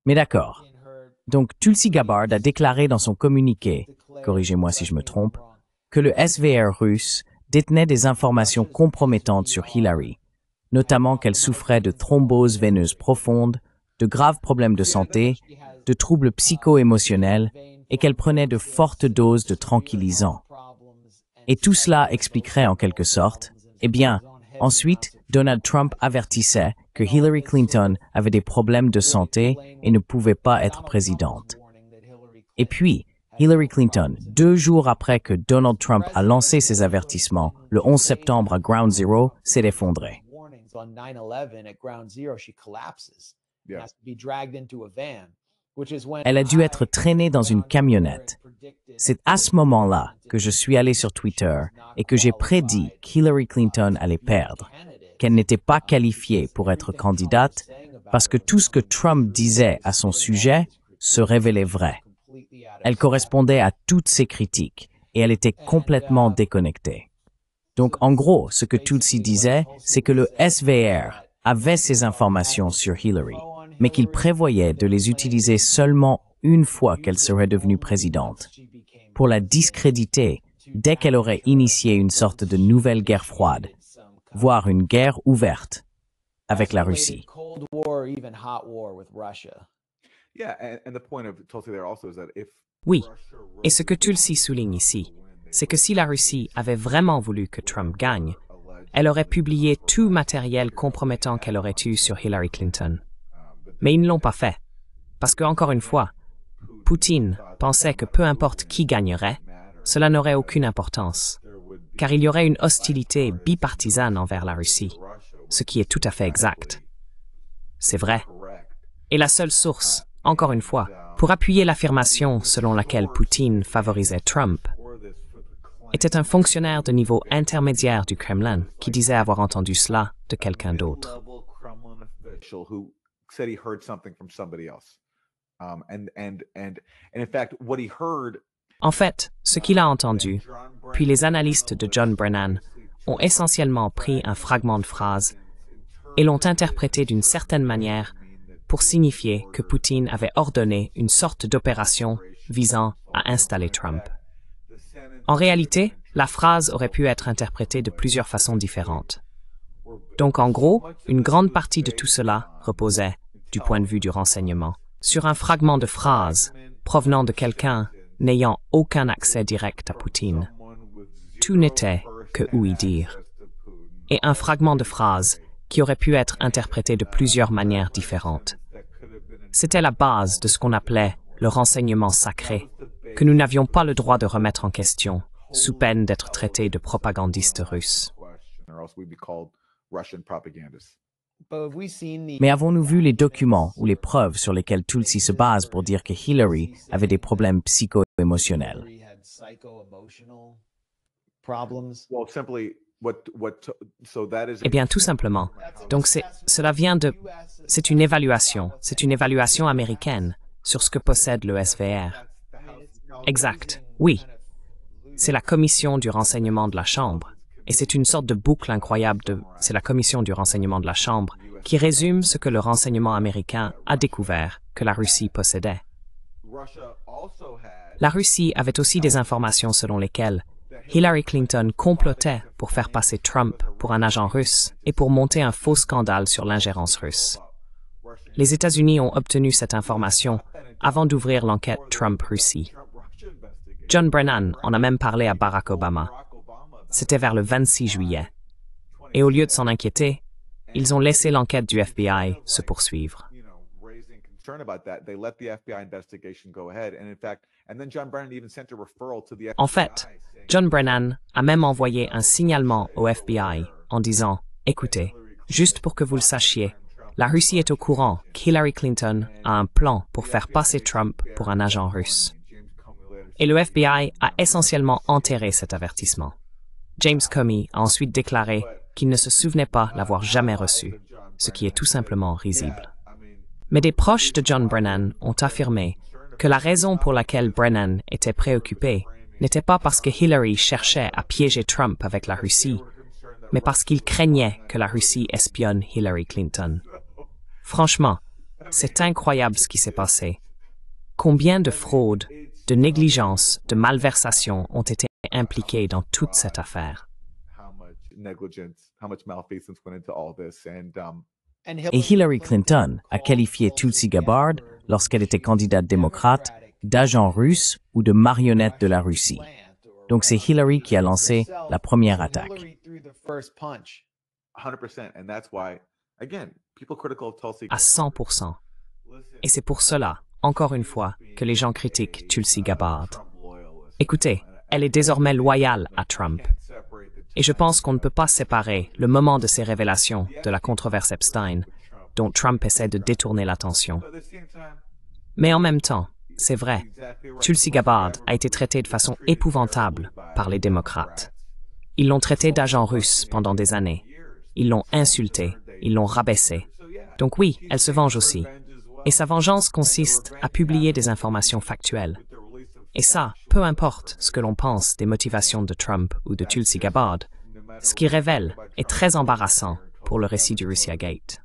Mais d'accord. Donc Tulsi Gabbard a déclaré dans son communiqué, corrigez-moi si je me trompe, que le SVR russe détenait des informations compromettantes sur Hillary, notamment qu'elle souffrait de thrombose veineuse profonde, de graves problèmes de santé, de troubles psycho-émotionnels et qu'elle prenait de fortes doses de tranquillisants. Et tout cela expliquerait en quelque sorte, eh bien, ensuite, Donald Trump avertissait que Hillary Clinton avait des problèmes de santé et ne pouvait pas être présidente. Et puis, Hillary Clinton, 2 jours après que Donald Trump a lancé ses avertissements, le 11 septembre à Ground Zero, s'est effondrée. Elle a dû être traînée dans une camionnette. C'est à ce moment-là que je suis allé sur Twitter et que j'ai prédit qu'Hillary Clinton allait perdre, qu'elle n'était pas qualifiée pour être candidate parce que tout ce que Trump disait à son sujet se révélait vrai. Elle correspondait à toutes ses critiques et elle était complètement déconnectée. Donc en gros, ce que Tulsi disait, c'est que le SVR avait ces informations sur Hillary, mais qu'il prévoyait de les utiliser seulement une fois qu'elle serait devenue présidente, pour la discréditer dès qu'elle aurait initié une sorte de nouvelle guerre froide, voire une guerre ouverte avec la Russie. Oui, et ce que Tulsi souligne ici, c'est que si la Russie avait vraiment voulu que Trump gagne, elle aurait publié tout matériel compromettant qu'elle aurait eu sur Hillary Clinton. Mais ils ne l'ont pas fait, parce que, encore une fois, Poutine pensait que peu importe qui gagnerait, cela n'aurait aucune importance, car il y aurait une hostilité bipartisane envers la Russie, ce qui est tout à fait exact. C'est vrai. Et la seule source, encore une fois, pour appuyer l'affirmation selon laquelle Poutine favorisait Trump, était un fonctionnaire de niveau intermédiaire du Kremlin qui disait avoir entendu cela de quelqu'un d'autre. En fait, ce qu'il a entendu, puis les analystes de John Brennan ont essentiellement pris un fragment de phrase et l'ont interprété d'une certaine manière pour signifier que Poutine avait ordonné une sorte d'opération visant à installer Trump. En réalité, la phrase aurait pu être interprétée de plusieurs façons différentes. Donc en gros, une grande partie de tout cela reposait, du point de vue du renseignement, sur un fragment de phrase provenant de quelqu'un n'ayant aucun accès direct à Poutine. Tout n'était que ouï dire. Et un fragment de phrase qui aurait pu être interprété de plusieurs manières différentes. C'était la base de ce qu'on appelait le renseignement sacré, que nous n'avions pas le droit de remettre en question, sous peine d'être traités de propagandistes russes. Mais avons-nous vu les documents ou les preuves sur lesquels Tulsi se base pour dire que Hillary avait des problèmes psycho-émotionnels? Eh bien, tout simplement. Donc, c'est une évaluation américaine sur ce que possède le SVR. Exact, oui. C'est la commission du renseignement de la Chambre. Et c'est une sorte de boucle incroyable c'est la commission du renseignement de la Chambre qui résume ce que le renseignement américain a découvert que la Russie possédait. La Russie avait aussi des informations selon lesquelles Hillary Clinton complotait pour faire passer Trump pour un agent russe et pour monter un faux scandale sur l'ingérence russe. Les États-Unis ont obtenu cette information avant d'ouvrir l'enquête Trump-Russie. John Brennan en a même parlé à Barack Obama. C'était vers le 26 juillet. Et au lieu de s'en inquiéter, ils ont laissé l'enquête du FBI se poursuivre. En fait, John Brennan a même envoyé un signalement au FBI en disant « Écoutez, juste pour que vous le sachiez, la Russie est au courant qu'Hillary Clinton a un plan pour faire passer Trump pour un agent russe. » Et le FBI a essentiellement enterré cet avertissement. James Comey a ensuite déclaré qu'il ne se souvenait pas l'avoir jamais reçu, ce qui est tout simplement risible. Mais des proches de John Brennan ont affirmé que la raison pour laquelle Brennan était préoccupé n'était pas parce que Hillary cherchait à piéger Trump avec la Russie, mais parce qu'il craignait que la Russie espionne Hillary Clinton. Franchement, c'est incroyable ce qui s'est passé. Combien de fraudes, de négligences, de malversations ont été impliquées dans toute cette affaire? Et Hillary Clinton a qualifié Tulsi Gabbard, lorsqu'elle était candidate démocrate, d'agent russe ou de marionnette de la Russie. Donc c'est Hillary qui a lancé la première attaque. À 100%. Et c'est pour cela, encore une fois, que les gens critiquent Tulsi Gabbard. Écoutez, elle est désormais loyale à Trump. Et je pense qu'on ne peut pas séparer le moment de ces révélations de la controverse Epstein, dont Trump essaie de détourner l'attention. Mais en même temps, c'est vrai, Tulsi Gabbard a été traitée de façon épouvantable par les démocrates. Ils l'ont traitée d'agent russe pendant des années. Ils l'ont insultée, ils l'ont rabaissée. Donc oui, elle se venge aussi. Et sa vengeance consiste à publier des informations factuelles. Et ça, peu importe ce que l'on pense des motivations de Trump ou de Tulsi Gabbard, ce qui révèle est très embarrassant pour le récit du Russiagate.